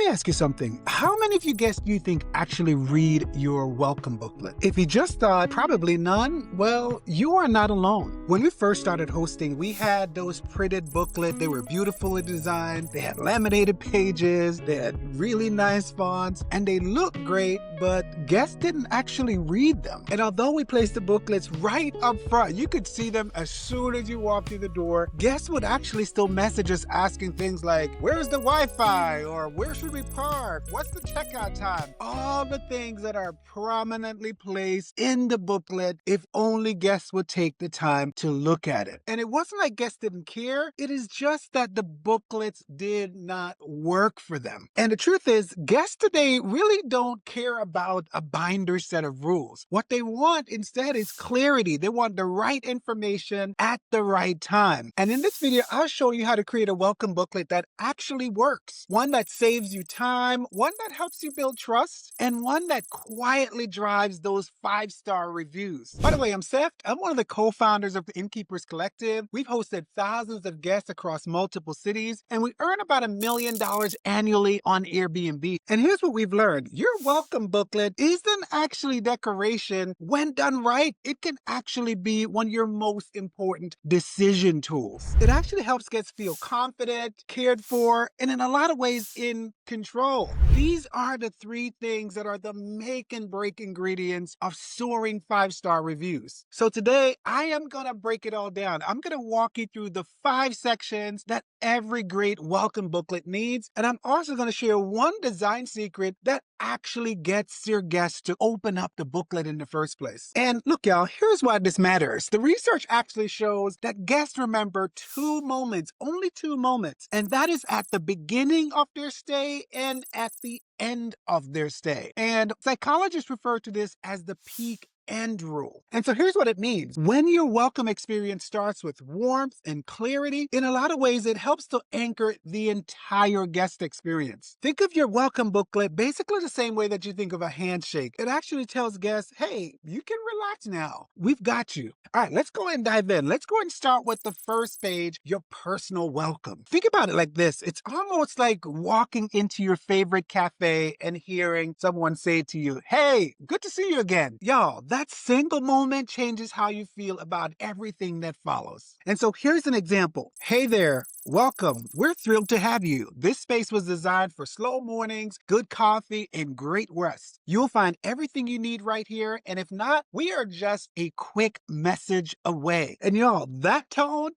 me ask you something. How many of you guests do you think actually read your welcome booklet? If you just thought probably none, well, you are not alone. When we first started hosting, we had those printed booklets. They were beautifully designed. They had laminated pages. They had really nice fonts, and they looked great, but guests didn't actually read them. And although we placed the booklets right up front, you could see them as soon as you walked through the door, guests would actually still message us asking things like, where's the Wi-Fi? Or where should we park? What's the checkout time? All the things that are prominently placed in the booklet if only guests would take the time to look at it. And it wasn't like guests didn't care. It is just that the booklets did not work for them. And the truth is, guests today really don't care about a binder set of rules. What they want instead is clarity. They want the right information at the right time. And in this video, I'll show you how to create a welcome booklet that actually works. One that saves you time, one that helps you build trust, and one that quietly drives those 5-star reviews. By the way, I'm Seth. I'm one of the co-founders of the Innkeepers Collective. We've hosted thousands of guests across multiple cities, and we earn about $1 million annually on Airbnb. And here's what we've learned. Your welcome booklet isn't actually decoration. When done right, it can actually be one of your most important decision tools. It actually helps guests feel confident, cared for, and in a lot of ways in control. These are the 3 things that are the make and break ingredients of soaring 5-star reviews. So today I am going to break it all down. I'm going to walk you through the 5 sections that every great welcome booklet needs. And I'm also going to share one design secret that actually gets your guests to open up the booklet in the first place. And look, y'all, here's why this matters. The research actually shows that guests remember 2 moments, only 2 moments, and that is at the beginning of their stay and at the end of their stay. And psychologists refer to this as the peak end rule. And so here's what it means. When your welcome experience starts with warmth and clarity, in a lot of ways, it helps to anchor the entire guest experience. Think of your welcome booklet basically the same way that you think of a handshake. It actually tells guests, hey, you can relax now. We've got you. All right, let's go and dive in. Let's go and start with the first page, your personal welcome. Think about it like this. It's almost like walking into your favorite cafe and hearing someone say to you, hey, good to see you again. Y'all, that single moment changes how you feel about everything that follows. And so here's an example. Hey there, welcome. We're thrilled to have you. This space was designed for slow mornings, good coffee, and great rest. You'll find everything you need right here. And if not, we are just a quick message away. And y'all, that tone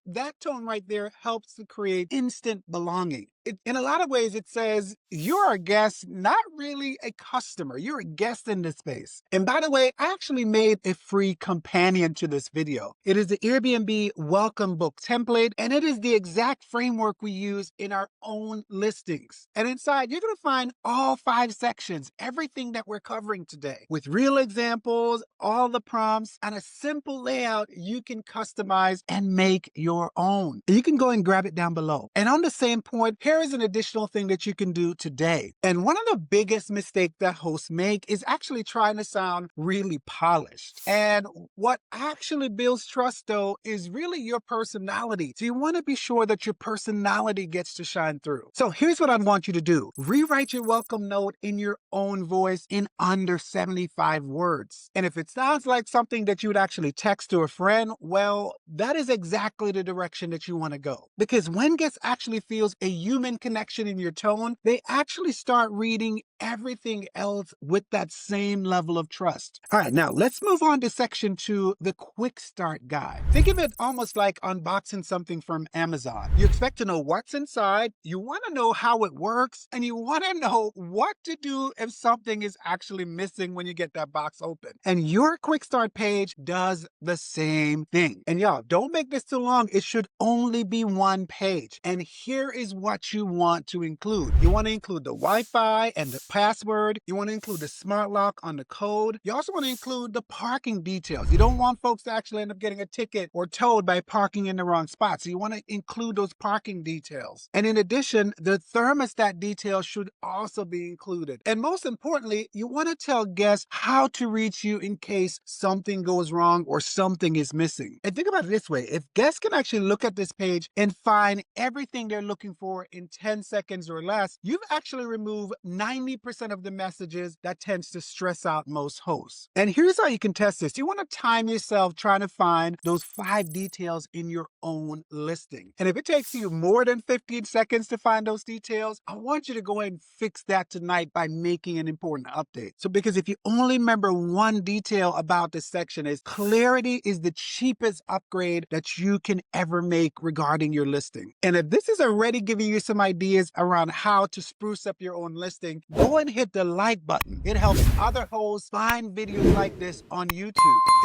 right there helps to create instant belonging. In a lot of ways, it says you're a guest, not really a customer. You're a guest in this space. And by the way, I actually made a free companion to this video. It is the Airbnb welcome book template, and it is the exact framework we use in our own listings. And inside, you're going to find all 5 sections, everything that we're covering today, with real examples, all the prompts, and a simple layout you can customize and make your own. You can go and grab it down below. And on the same point, here is an additional thing that you can do today. And one of the biggest mistakes that hosts make is actually trying to sound really polished. And what actually builds trust, though, is really your personality. So you want to be sure that your personality gets to shine through. So here's what I want you to do. Rewrite your welcome note in your own voice in under 75 words. And if it sounds like something that you would actually text to a friend, well, that is exactly the direction that you want to go. Because when guests actually feels a human connection in your tone, they actually start reading everything else with that same level of trust. All right, now let's move on to section 2, the quick start guide. Think of it almost like unboxing something from Amazon. You expect to know what's inside, you want to know how it works, and you want to know what to do if something is actually missing when you get that box open. And your quick start page does the same thing. And y'all, don't make this too long. It should only be 1 page. And here is what you want to include. You want to include the Wi-Fi and the password. You want to include the smart lock on the code. You also want to include the parking details. You don't want folks to actually end up getting a ticket or towed by parking in the wrong spot. So you want to include those parking details. And in addition, the thermostat details should also be included. And most importantly, you want to tell guests how to reach you in case something goes wrong or something is missing. And think about it this way. If guests can actually look at this page and find everything they're looking for in 10 seconds or less, you've actually removed 90% of the messages that tends to stress out most hosts. And here's how you can test this. You want to time yourself trying to find those 5 details in your own listing. And if it takes you more than 15 seconds to find those details, I want you to go ahead and fix that tonight by making an important update. So because if you only remember one detail about this section, is clarity is the cheapest upgrade that you can ever make regarding your listing. And if this is already giving you some ideas around how to spruce up your own listing, go and hit the like button. It helps other hosts find videos like this on YouTube.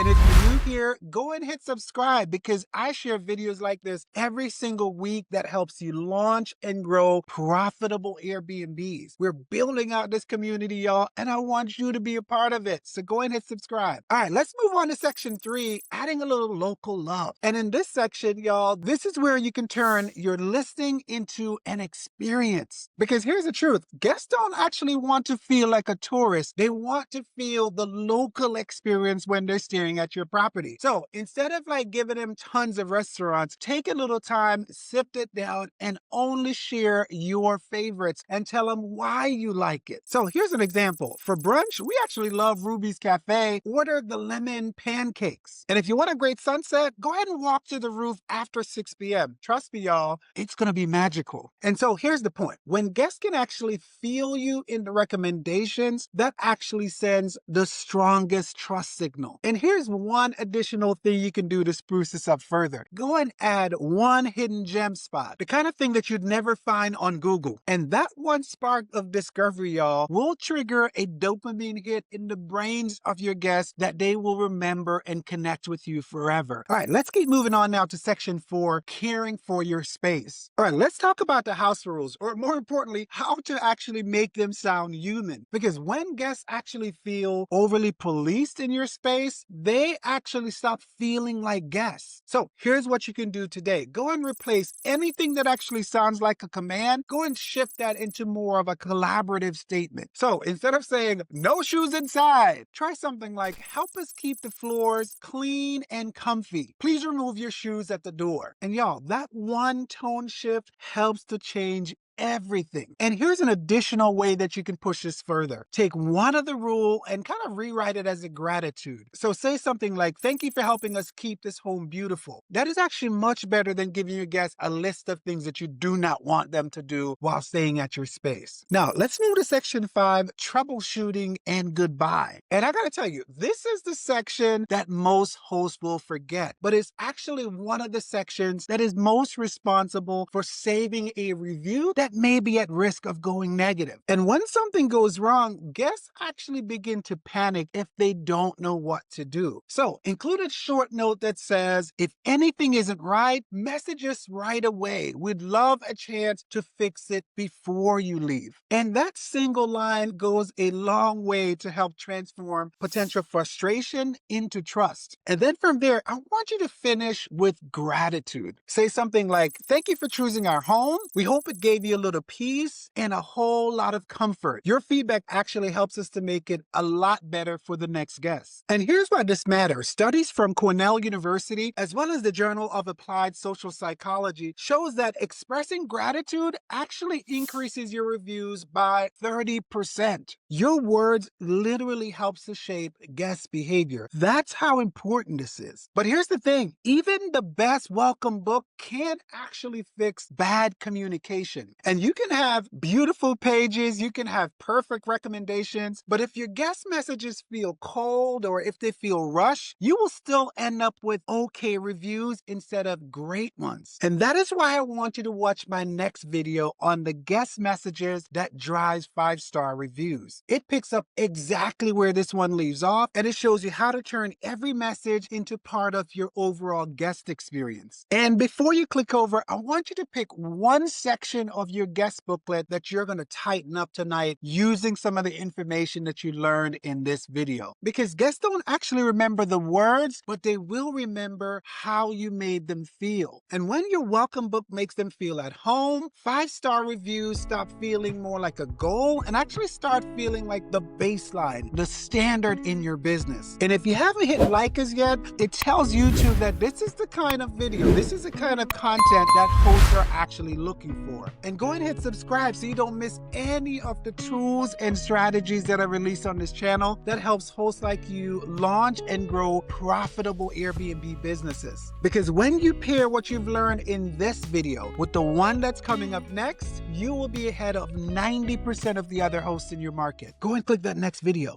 And if you're new here, go and hit subscribe because I share videos like this every single week that helps you launch and grow profitable Airbnbs. We're building out this community, y'all, and I want you to be a part of it. So go and hit subscribe. All right, let's move on to section 3, adding a little local love. And in this section, y'all, this is where you can turn your listing into an experience. Because here's the truth. Guests don't actually want to feel like a tourist. They want to feel the local experience when they're staring at your property. So instead of like giving them tons of restaurants, take a little time, sift it down, and only share your favorites and tell them why you like it. So here's an example. For brunch, we actually love Ruby's Cafe. Order the lemon pancakes. And if you want a great sunset, go ahead and walk to the roof after 6 p.m. Trust me, y'all, it's going to be magical. And so here's the point. When guests can actually feel you in the recommendations, that actually sends the strongest trust signal. And here's one additional thing you can do to spruce this up further. Go and add one hidden gem spot, the kind of thing that you'd never find on Google. And that one spark of discovery, y'all, will trigger a dopamine hit in the brains of your guests that they will remember and connect with you forever. All right, let's keep moving on now to section 4, caring for your space. All right, let's talk about the house rules, or more importantly, how to actually make them sound human. Because when guests actually feel overly policed in your space, they actually stop feeling like guests. So here's what you can do today. Go and replace anything that actually sounds like a command. Go and shift that into more of a collaborative statement. So instead of saying, no shoes inside, try something like, help us keep the floors clean and comfy. Please remove your shoes at the door. And y'all, that one tone shift helps to change everything. And here's an additional way that you can push this further. Take one of the rule and kind of rewrite it as a gratitude. So say something like, thank you for helping us keep this home beautiful. That is actually much better than giving your guests a list of things that you do not want them to do while staying at your space. Now, let's move to section 5, troubleshooting and goodbye. And I gotta tell you, this is the section that most hosts will forget, but it's actually one of the sections that is most responsible for saving a review that may be at risk of going negative. And when something goes wrong, guests actually begin to panic if they don't know what to do. So include a short note that says, if anything isn't right, message us right away. We'd love a chance to fix it before you leave. And that single line goes a long way to help transform potential frustration into trust. And then from there, I want you to finish with gratitude. Say something like, thank you for choosing our home. We hope it gave you a little peace and a whole lot of comfort. Your feedback actually helps us to make it a lot better for the next guest. And here's why this matters. Studies from Cornell University, as well as the Journal of Applied Social Psychology, shows that expressing gratitude actually increases your reviews by 30%. Your words literally helps to shape guest behavior. That's how important this is. But here's the thing, even the best welcome book can't actually fix bad communication. And you can have beautiful pages, you can have perfect recommendations, but if your guest messages feel cold or if they feel rushed, you will still end up with okay reviews instead of great ones. And that is why I want you to watch my next video on the guest messages that drives 5-star reviews. It picks up exactly where this one leaves off, and it shows you how to turn every message into part of your overall guest experience. And before you click over, I want you to pick one section of your guest booklet that you're going to tighten up tonight using some of the information that you learned in this video. Because guests don't actually remember the words, but they will remember how you made them feel. And when your welcome book makes them feel at home, 5-star reviews stop feeling more like a goal and actually start feeling like the baseline, the standard in your business. And if you haven't hit like us yet, it tells YouTube that this is the kind of video, this is the kind of content that hosts are actually looking for. And go ahead and hit subscribe so you don't miss any of the tools and strategies that are released on this channel that helps hosts like you launch and grow profitable Airbnb businesses. Because when you pair what you've learned in this video with the one that's coming up next, you will be ahead of 90% of the other hosts in your market. Go and click that next video.